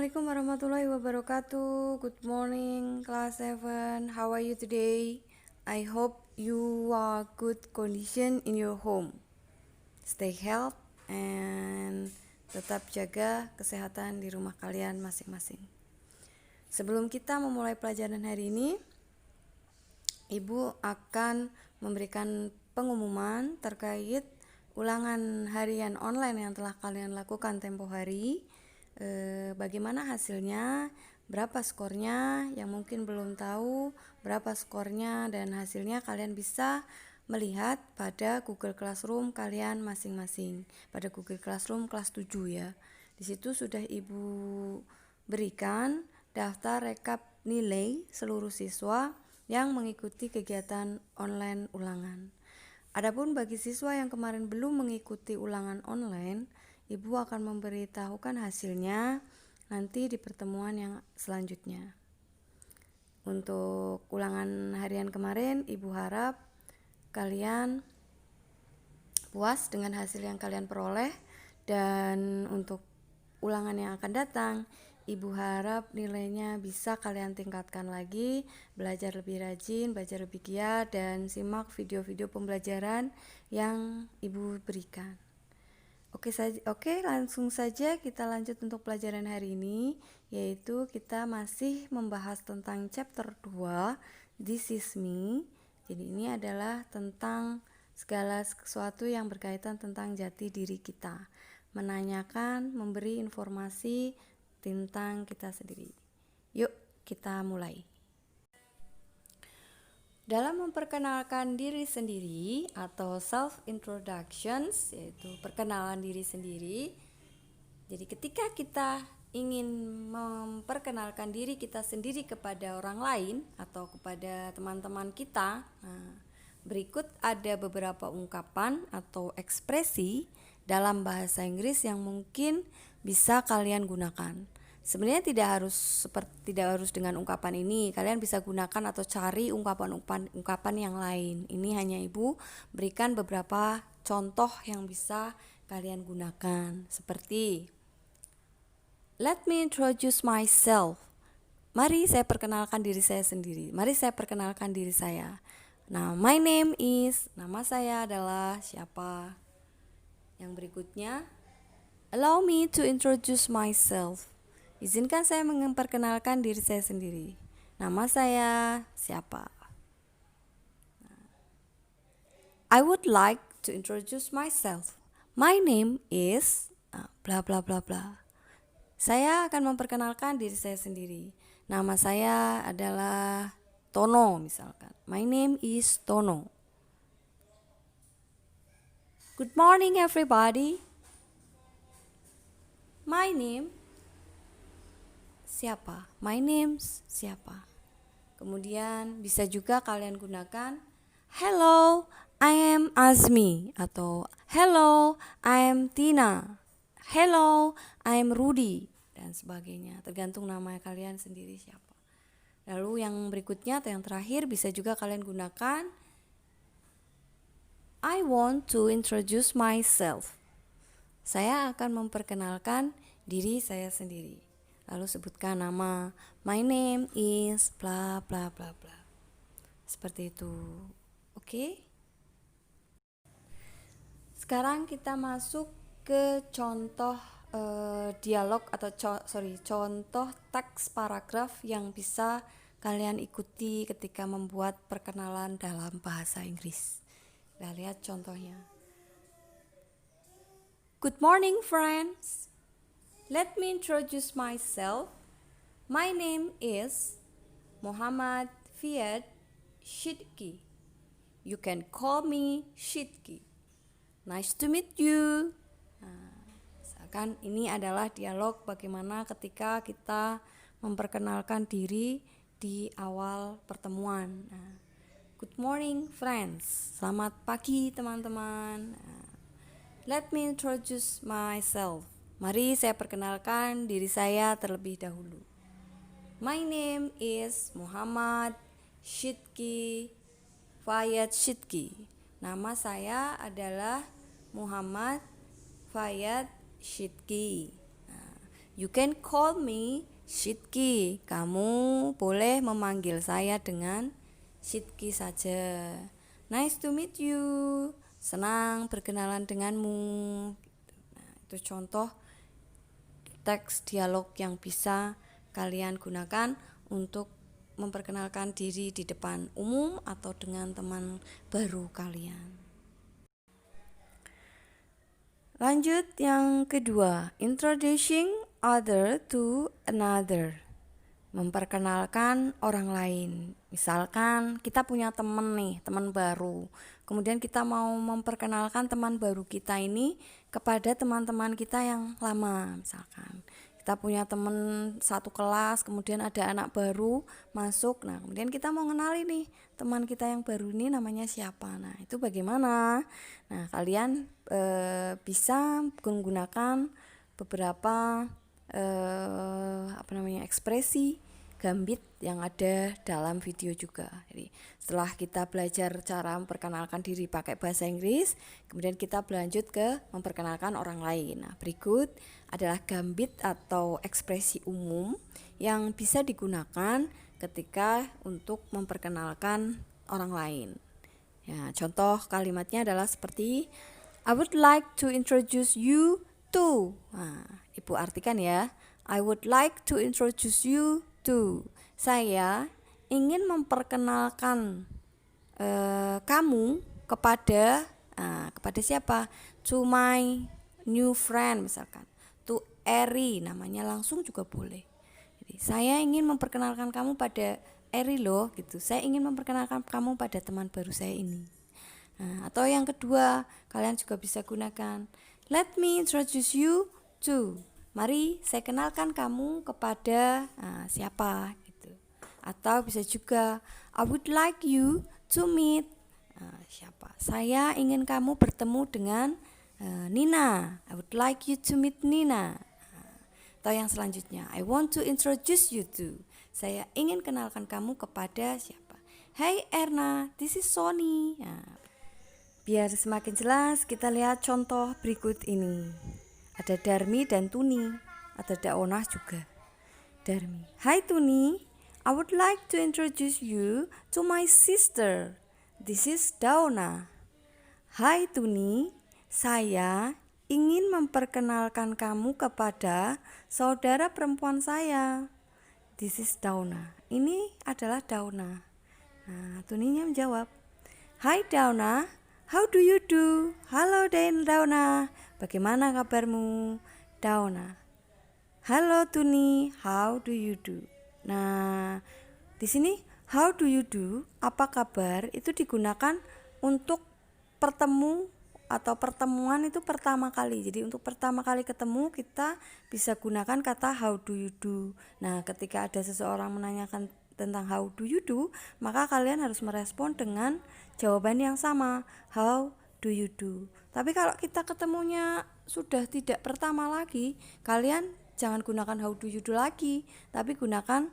Assalamualaikum warahmatullahi wabarakatuh. Good morning, class 7. How are you today? I hope you are good condition in your home. Stay healthy and tetap jaga kesehatan di rumah kalian masing-masing. Sebelum kita memulai pelajaran hari ini, Ibu akan memberikan pengumuman terkait ulangan harian online yang telah kalian lakukan tempo hari. Bagaimana hasilnya, berapa skornya, yang mungkin belum tahu berapa skornya dan hasilnya kalian bisa melihat pada Google Classroom kalian masing-masing, pada Google Classroom kelas 7 ya. Di situ sudah Ibu berikan daftar rekap nilai seluruh siswa yang mengikuti kegiatan online ulangan. Adapun bagi siswa yang kemarin belum mengikuti ulangan online, Ibu akan memberitahukan hasilnya nanti di pertemuan yang selanjutnya. Untuk ulangan harian kemarin, Ibu harap kalian puas dengan hasil yang kalian peroleh, dan untuk ulangan yang akan datang, Ibu harap nilainya bisa kalian tingkatkan lagi, belajar lebih rajin, belajar lebih giat, dan simak video-video pembelajaran yang Ibu berikan. Oke, langsung saja kita lanjut untuk pelajaran hari ini, yaitu kita masih membahas tentang chapter 2, This is me. Jadi ini adalah tentang segala sesuatu yang berkaitan tentang jati diri kita, menanyakan, memberi informasi tentang kita sendiri. Yuk kita mulai. Dalam memperkenalkan diri sendiri atau self introductions, yaitu perkenalan diri sendiri. Jadi ketika kita ingin memperkenalkan diri kita sendiri kepada orang lain atau kepada teman-teman kita, berikut ada beberapa ungkapan atau ekspresi dalam bahasa Inggris yang mungkin bisa kalian gunakan. Sebenarnya tidak harus dengan ungkapan ini. Kalian bisa gunakan atau cari ungkapan yang lain. Ini hanya Ibu berikan beberapa contoh yang bisa kalian gunakan. Seperti, let me introduce myself. Mari saya perkenalkan diri saya sendiri. Mari saya perkenalkan diri saya. Nah, my name is, nama saya adalah siapa. Yang berikutnya, allow me to introduce myself. Izinkan saya memperkenalkan diri saya sendiri. Nama saya siapa? I would like to introduce myself. My name is bla bla bla bla. Saya akan memperkenalkan diri saya sendiri. Nama saya adalah Tono misalkan. My name is Tono. Good morning everybody. My name siapa? My name siapa? Kemudian bisa juga kalian gunakan hello, I am Azmi, atau hello, I am Tina, hello, I am Rudy, dan sebagainya. Tergantung nama kalian sendiri siapa. Lalu yang berikutnya atau yang terakhir bisa juga kalian gunakan I want to introduce myself. Saya akan memperkenalkan diri saya sendiri. Lalu sebutkan nama, my name is bla bla bla bla. Seperti itu. Oke? Sekarang kita masuk ke contoh dialog atau contoh teks paragraf yang bisa kalian ikuti ketika membuat perkenalan dalam bahasa Inggris. Kita lihat contohnya. Good morning friends. Let me introduce myself. My name is Muhammad Fiat Shidki. You can call me Shidki. Nice to meet you. Misalkan ini adalah dialog bagaimana ketika kita memperkenalkan diri di awal pertemuan. Good morning friends. Selamat pagi teman-teman. Let me introduce myself. Mari saya perkenalkan diri saya terlebih dahulu. My name is Muhammad Shidki Fayad Shidki. Nama saya adalah Muhammad Fayad Shidki. You can call me Shitki. Kamu boleh memanggil saya dengan Shitki saja. Nice to meet you. Senang berkenalan denganmu. Nah, itu contoh teks dialog yang bisa kalian gunakan untuk memperkenalkan diri di depan umum atau dengan teman baru kalian. Lanjut yang kedua, introducing other to another. Memperkenalkan orang lain. Misalkan kita punya teman nih, teman baru. Kemudian kita mau memperkenalkan teman baru kita ini kepada teman-teman kita yang lama. Misalkan kita punya teman satu kelas, kemudian ada anak baru masuk. Nah, kemudian kita mau kenali nih teman kita yang baru ini namanya siapa. Nah, itu bagaimana? Nah, kalian bisa menggunakan beberapa ekspresi gambit yang ada dalam video juga. Jadi setelah kita belajar cara memperkenalkan diri pakai bahasa Inggris, kemudian kita berlanjut ke memperkenalkan orang lain. Nah, berikut adalah gambit atau ekspresi umum yang bisa digunakan ketika untuk memperkenalkan orang lain. Ya, contoh kalimatnya adalah seperti I would like to introduce you to. Nah, Ibu artikan ya. I would like to introduce you to. Saya ingin memperkenalkan kamu kepada kepada siapa? To my new friend misalkan. To Eri, namanya langsung juga boleh. Jadi, saya ingin memperkenalkan kamu pada Eri loh gitu. Saya ingin memperkenalkan kamu pada teman baru saya ini. Nah, atau yang kedua, kalian juga bisa gunakan let me introduce you to. Mari saya kenalkan kamu kepada siapa gitu. Atau bisa juga I would like you to meet siapa. Saya ingin kamu bertemu dengan Nina. I would like you to meet Nina. Atau yang selanjutnya I want to introduce you to. Saya ingin kenalkan kamu kepada siapa. Hey Erna, this is Sony. Biar semakin jelas, kita lihat contoh berikut ini. Ada Darmi dan Tuni, ada Daonah juga. Darmi, hi Tuni, I would like to introduce you to my sister. This is Daonah. Hai Tuni, saya ingin memperkenalkan kamu kepada saudara perempuan saya. This is Daonah. Ini adalah Daonah. Nah, Tuninya menjawab, Hai Daonah, how do you do? Halo Daonah, bagaimana kabarmu? Daonah, halo Tuni, how do you do? Nah, di sini how do you do, apa kabar, itu digunakan untuk pertemuan itu pertama kali. Jadi untuk pertama kali ketemu kita bisa gunakan kata how do you do. Nah, ketika ada seseorang menanyakan tentang how do you do, maka kalian harus merespon dengan jawaban yang sama, how do you do. Tapi kalau kita ketemunya sudah tidak pertama lagi, kalian jangan gunakan how do you do lagi, tapi gunakan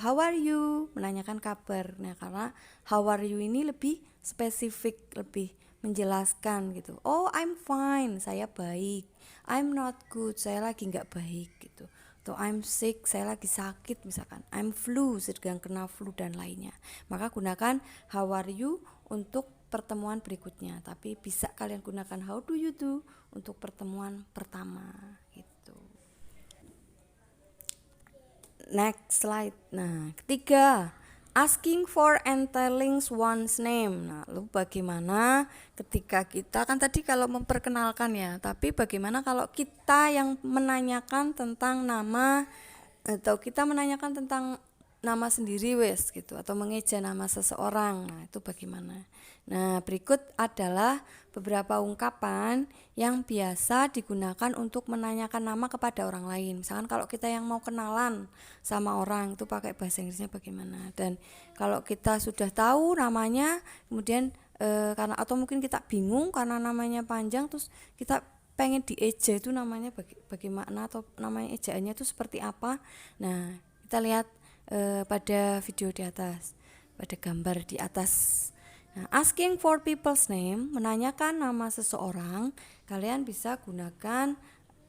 how are you, menanyakan kabar. Nah, karena how are you ini lebih spesifik, lebih menjelaskan gitu. Oh, I'm fine, saya baik. I'm not good, saya lagi nggak baik gitu. Atau I'm sick, saya lagi sakit misalkan. I'm flu, sedang kena flu dan lainnya. Maka gunakan how are you untuk pertemuan berikutnya. Tapi bisa kalian gunakan how do you do untuk pertemuan pertama gitu. Next slide. Nah, ketiga, asking for and telling one's name. Nah, lalu bagaimana ketika kita kan tadi kalau memperkenalkan ya, tapi bagaimana kalau kita yang menanyakan tentang nama atau kita menanyakan tentang nama sendiri wes gitu, atau mengeja nama seseorang. Nah, itu bagaimana? Nah, berikut adalah beberapa ungkapan yang biasa digunakan untuk menanyakan nama kepada orang lain. Misalkan kalau kita yang mau kenalan sama orang, itu pakai bahasa Inggrisnya bagaimana. Dan kalau kita sudah tahu namanya, kemudian karena atau mungkin kita bingung karena namanya panjang, terus kita pengen dieja itu namanya bagaimana, atau namanya ejaannya itu seperti apa. Nah, kita lihat pada video di atas, pada gambar di atas. Nah, asking for people's name, menanyakan nama seseorang, kalian bisa gunakan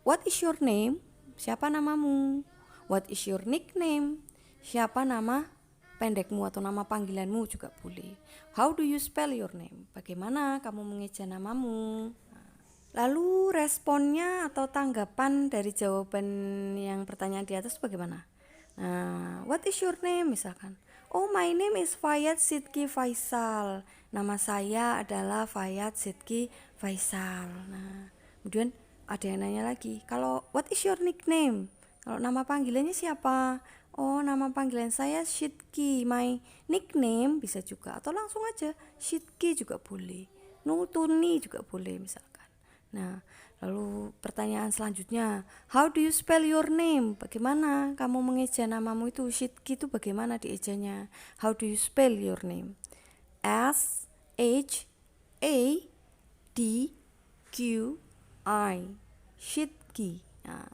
what is your name, Siapa namamu? What is your nickname? Siapa nama pendekmu atau nama panggilanmu juga boleh. How do you spell your name? Bagaimana kamu mengeja namamu? Lalu responnya atau tanggapan dari jawaban yang pertanyaan di atas bagaimana? Nah, what is your name misalkan? Oh, my name is Fayat Sidki Faisal. Nama saya adalah Fayat Sidki Faisal. Nah, kemudian ada yang nanya lagi, kalau what is your nickname? Kalau nama panggilannya siapa? Oh, nama panggilan saya Sidki. My nickname bisa juga, atau langsung aja Sidki juga boleh. Nutuni juga boleh misalkan. Nah, lalu pertanyaan selanjutnya, how do you spell your name? Bagaimana kamu mengeja namamu itu? Sidki itu bagaimana diejanya? How do you spell your name? S H A D Q I, Sidki. Nah,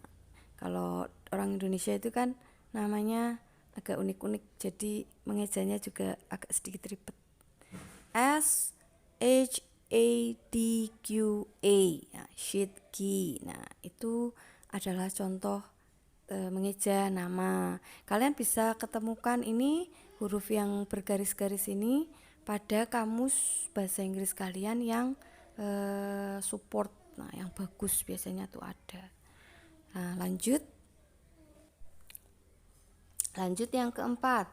kalau orang Indonesia itu kan namanya agak unik-unik, jadi mengejanya juga agak sedikit ribet. S H A D Q A, nah, Sidki. Nah, itu adalah contoh mengeja nama. Kalian bisa ketemukan ini huruf yang bergaris-garis ini pada kamus bahasa Inggris kalian yang support, nah yang bagus biasanya tuh ada. Nah, lanjut yang keempat,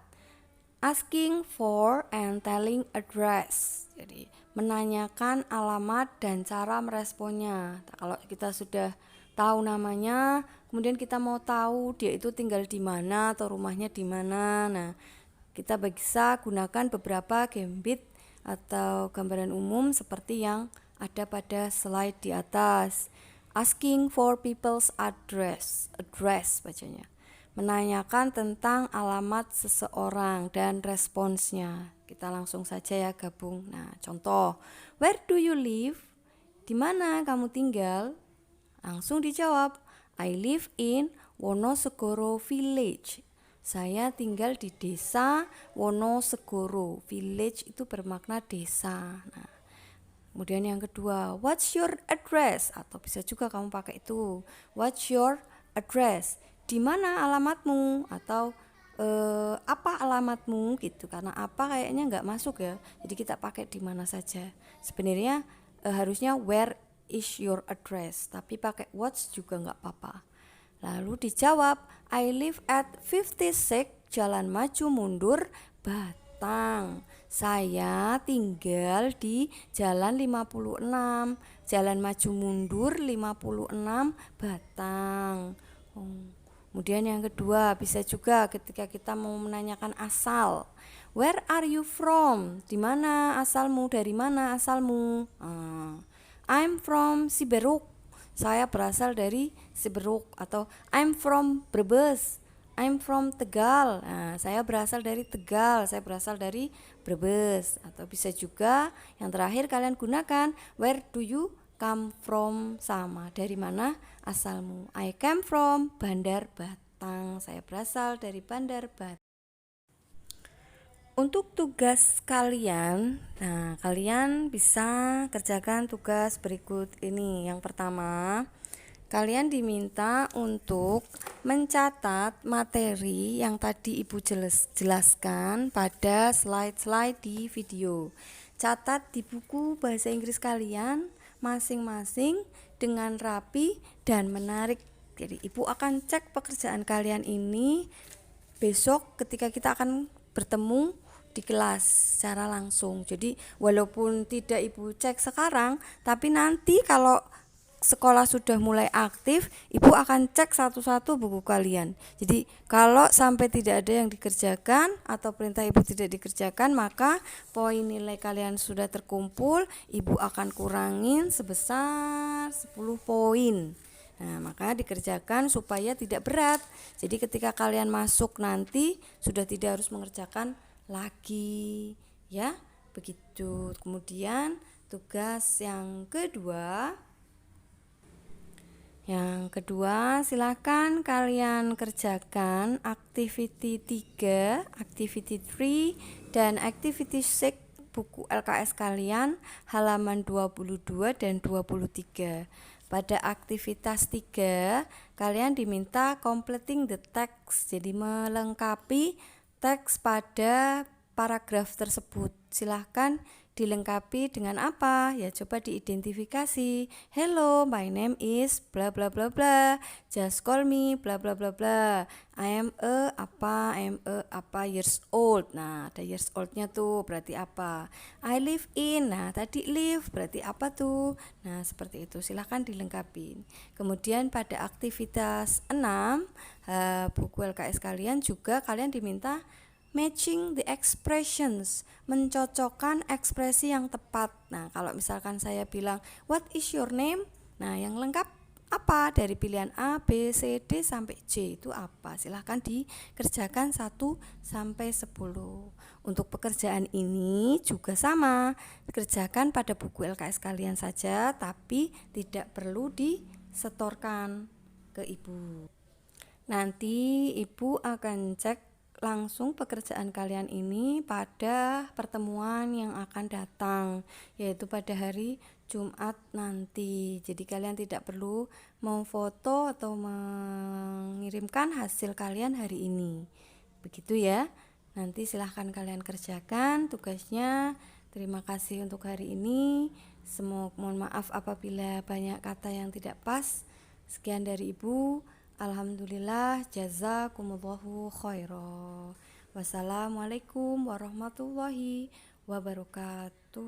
asking for and telling address. Jadi menanyakan alamat dan cara meresponnya. Kalau kita sudah tahu namanya, kemudian kita mau tahu dia itu tinggal di mana atau rumahnya di mana. Nah, kita bisa gunakan beberapa gambit atau gambaran umum seperti yang ada pada slide di atas. Asking for people's address bacanya. Menanyakan tentang alamat seseorang dan responsnya. Kita langsung saja ya gabung. Nah, contoh, where do you live? Di mana kamu tinggal? Langsung dijawab, I live in Wonosegoro Village. Saya tinggal di desa Wonosegoro. Village itu bermakna desa. Nah, kemudian yang kedua, what's your address? Atau bisa juga kamu pakai itu, what's your address? Di mana alamatmu? Atau apa alamatmu gitu, karena apa kayaknya nggak masuk ya, jadi kita pakai di mana saja. Sebenarnya harusnya where is your address, tapi pakai what's juga nggak apa-apa. Lalu dijawab, I live at 56 Jalan Maju Mundur, Batang. Saya tinggal di Jalan 56 Jalan Maju Mundur 56 Batang. Kemudian yang kedua, bisa juga ketika kita mau menanyakan asal. Where are you from? Di mana asalmu? Dari mana asalmu? I'm from Siberuk. Saya berasal dari Siberuk. Atau I'm from Brebes. I'm from Tegal. Nah, saya berasal dari Tegal. Saya berasal dari Brebes. Atau bisa juga yang terakhir kalian gunakan where do you come from, sama dari mana asalmu. I came from Bandar Batang. Saya berasal dari Bandar Batang. Untuk tugas kalian, nah kalian bisa kerjakan tugas berikut ini. Yang pertama, kalian diminta untuk mencatat materi yang tadi Ibu jelaskan pada slide-slide di video. Catat di buku bahasa Inggris kalian masing-masing dengan rapi dan menarik. Jadi Ibu akan cek pekerjaan kalian ini besok ketika kita akan bertemu di kelas secara langsung. Jadi walaupun tidak Ibu cek sekarang, tapi nanti kalau sekolah sudah mulai aktif, Ibu akan cek satu-satu buku kalian. Jadi kalau sampai tidak ada yang dikerjakan atau perintah Ibu tidak dikerjakan, maka poin nilai kalian sudah terkumpul, Ibu akan kurangin sebesar 10 poin. Nah, maka dikerjakan supaya tidak berat. Jadi ketika kalian masuk nanti sudah tidak harus mengerjakan lagi, ya. Begitu. Kemudian tugas yang kedua, silakan kalian kerjakan activity 3, activity 3 dan activity 6 buku LKS kalian halaman 22 dan 23. Pada aktivitas 3, kalian diminta completing the text, jadi melengkapi teks pada paragraf tersebut. Silahkan dilengkapi dengan apa? Ya coba diidentifikasi. Hello, my name is bla bla bla bla. Just call me bla bla bla bla. I am a apa years old. Nah, ada years old-nya tuh berarti apa? I live in. Nah, tadi live berarti apa tuh? Nah, seperti itu. Silahkan dilengkapi. Kemudian pada aktivitas 6 buku LKS kalian juga kalian diminta matching the expressions, mencocokkan ekspresi yang tepat. Nah, kalau misalkan saya bilang, what is your name? Nah, yang lengkap apa dari pilihan A, B, C, D sampai J itu apa? Silahkan dikerjakan 1 sampai 10. Untuk pekerjaan ini juga sama, kerjakan pada buku LKS kalian saja, tapi tidak perlu disetorkan ke ibu. Nanti ibu akan cek langsung pekerjaan kalian ini pada pertemuan yang akan datang, yaitu pada hari Jumat nanti. Jadi kalian tidak perlu memfoto atau mengirimkan hasil kalian hari ini. Begitu ya. Nanti silahkan kalian kerjakan tugasnya. Terima kasih untuk hari ini. Mohon maaf apabila banyak kata yang tidak pas. Sekian dari ibu. Alhamdulillah, jazakumullahu khairan. Wassalamualaikum warahmatullahi wabarakatuh.